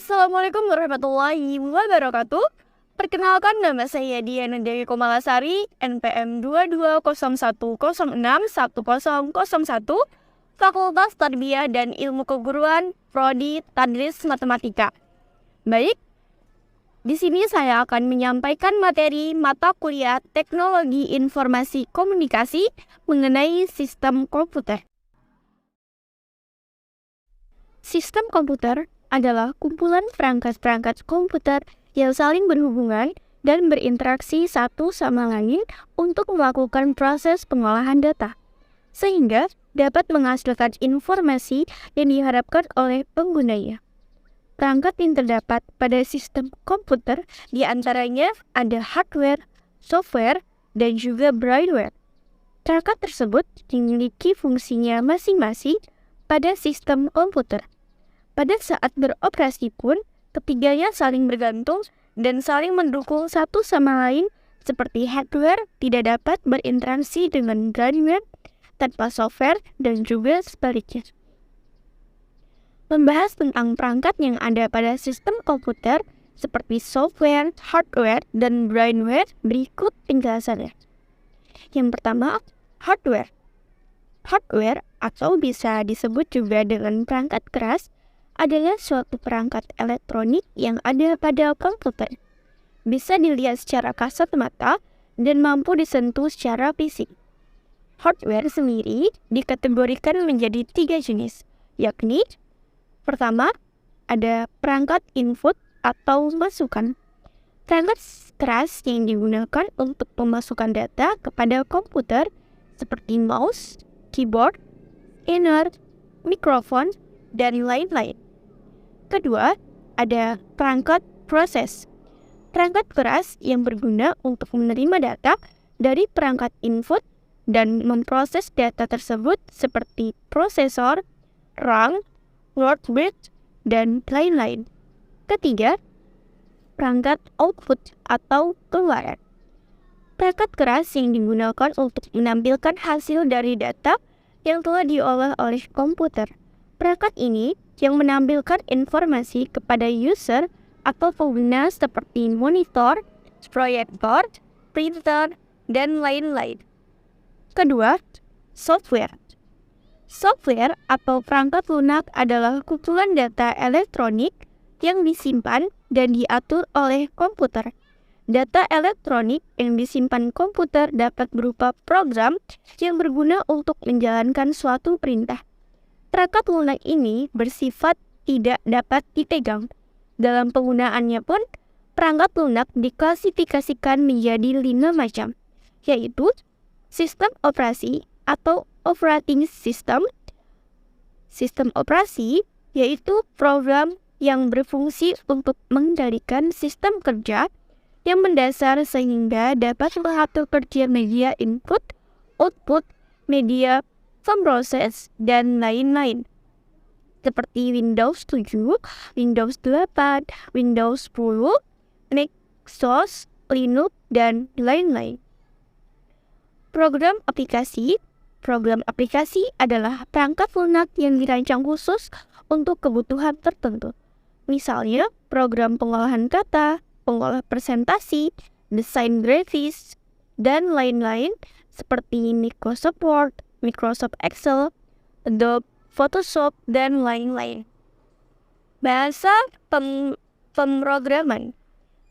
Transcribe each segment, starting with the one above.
Assalamualaikum warahmatullahi wabarakatuh. Perkenalkan, nama saya Diana Dewi Komalasari, NPM 2201061001, Fakultas Tarbiyah dan Ilmu Keguruan, Prodi Tadris Matematika. Baik, di sini saya akan menyampaikan materi mata kuliah Teknologi Informasi Komunikasi mengenai sistem komputer. Sistem komputer adalah kumpulan perangkat-perangkat komputer yang saling berhubungan dan berinteraksi satu sama lain untuk melakukan proses pengolahan data, sehingga dapat menghasilkan informasi yang diharapkan oleh penggunanya. Perangkat yang terdapat pada sistem komputer diantaranya ada hardware, software, dan juga brainware. Perangkat tersebut memiliki fungsinya masing-masing pada sistem komputer. Pada saat beroperasi pun, ketiganya saling bergantung dan saling mendukung satu sama lain, seperti hardware tidak dapat berinteraksi dengan brainware tanpa software dan juga sebaliknya. Membahas tentang perangkat yang ada pada sistem komputer seperti software, hardware, dan brainware, berikut penjelasannya. Yang pertama, hardware. Hardware atau bisa disebut juga dengan perangkat keras adalah suatu perangkat elektronik yang ada pada komputer. Bisa dilihat secara kasat mata dan mampu disentuh secara fisik. Hardware sendiri dikategorikan menjadi 3 jenis, yakni pertama, ada perangkat input atau masukan. Perangkat keras yang digunakan untuk memasukkan data kepada komputer seperti mouse, keyboard, scanner, mikrofon, dan lain-lain. Kedua, ada perangkat proses. Perangkat keras yang berguna untuk menerima data dari perangkat input dan memproses data tersebut seperti prosesor, RAM, word bridge, dan lain-lain. Ketiga, perangkat output atau keluaran. Perangkat keras yang digunakan untuk menampilkan hasil dari data yang telah diolah oleh komputer. Perangkat ini yang menampilkan informasi kepada user atau pengguna seperti monitor, proyektor, printer, dan lain-lain. Kedua, software. Software atau perangkat lunak adalah kumpulan data elektronik yang disimpan dan diatur oleh komputer. Data elektronik yang disimpan komputer dapat berupa program yang berguna untuk menjalankan suatu perintah. Perangkat lunak ini bersifat tidak dapat dipegang. Dalam penggunaannya pun, perangkat lunak diklasifikasikan menjadi 5 macam, yaitu sistem operasi atau operating system. Sistem operasi yaitu program yang berfungsi untuk mengendalikan sistem kerja yang mendasar sehingga dapat mengatur kerja media input, output, media pemproses, dan lain-lain. Seperti Windows 7, Windows 8, Windows 10, Microsoft, Linux, dan lain-lain. Program aplikasi. Program aplikasi adalah perangkat lunak yang dirancang khusus untuk kebutuhan tertentu. Misalnya, program pengolahan kata, pengolah presentasi, desain grafis, dan lain-lain seperti Microsoft Word, Microsoft Excel, Adobe Photoshop, dan lain-lain. Bahasa pemrograman.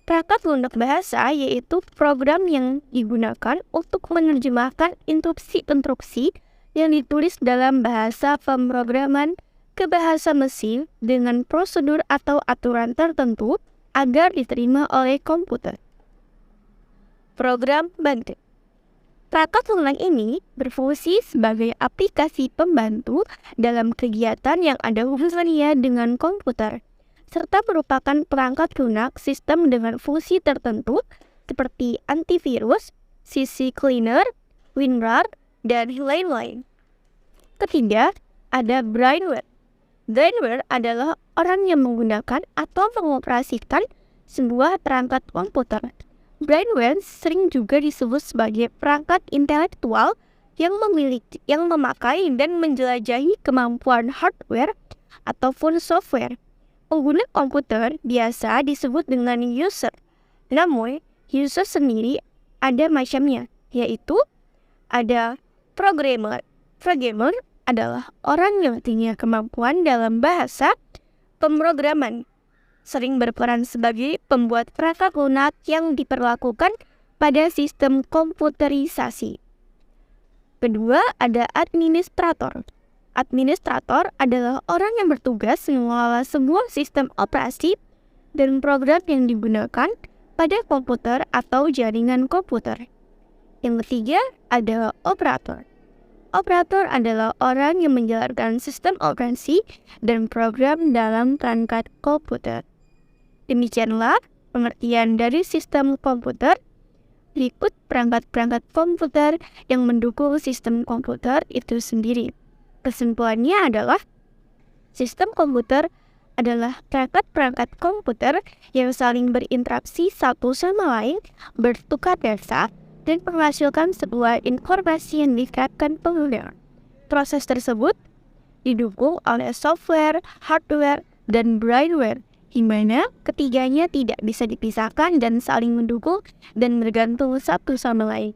Perangkat lunak bahasa yaitu program yang digunakan untuk menerjemahkan instruksi-instruksi yang ditulis dalam bahasa pemrograman ke bahasa mesin dengan prosedur atau aturan tertentu agar diterima oleh komputer. Program bantu. Perangkat lunak ini berfungsi sebagai aplikasi pembantu dalam kegiatan yang ada hubungannya dengan komputer, serta merupakan perangkat lunak sistem dengan fungsi tertentu seperti antivirus, CC cleaner, WinRAR, dan lain-lain. Ketiga, ada brainware. Brainware adalah orang yang menggunakan atau mengoperasikan sebuah perangkat komputer. Brainware sering juga disebut sebagai perangkat intelektual yang memakai dan menjelajahi kemampuan hardware ataupun software. Pengguna komputer biasa disebut dengan user. Namun, user sendiri ada macamnya, yaitu ada programmer. Programmer adalah orang yang punya kemampuan dalam bahasa pemrograman, sering berperan sebagai pembuat perangkat lunak yang diperlakukan pada sistem komputerisasi. Kedua, ada administrator. Administrator adalah orang yang bertugas mengelola semua sistem operasi dan program yang digunakan pada komputer atau jaringan komputer. Yang ketiga adalah operator. Operator adalah orang yang menjalankan sistem operasi dan program dalam perangkat komputer. Demikianlah pengertian dari sistem komputer. Berikut perangkat-perangkat komputer yang mendukung sistem komputer itu sendiri. Kesimpulannya adalah sistem komputer adalah perangkat-perangkat komputer yang saling berinteraksi satu sama lain, bertukar data, dan menghasilkan sebuah informasi yang diterapkan pengguna. Proses tersebut didukung oleh software, hardware, dan brainware, di mana ketiganya tidak bisa dipisahkan dan saling mendukung dan bergantung satu sama lain.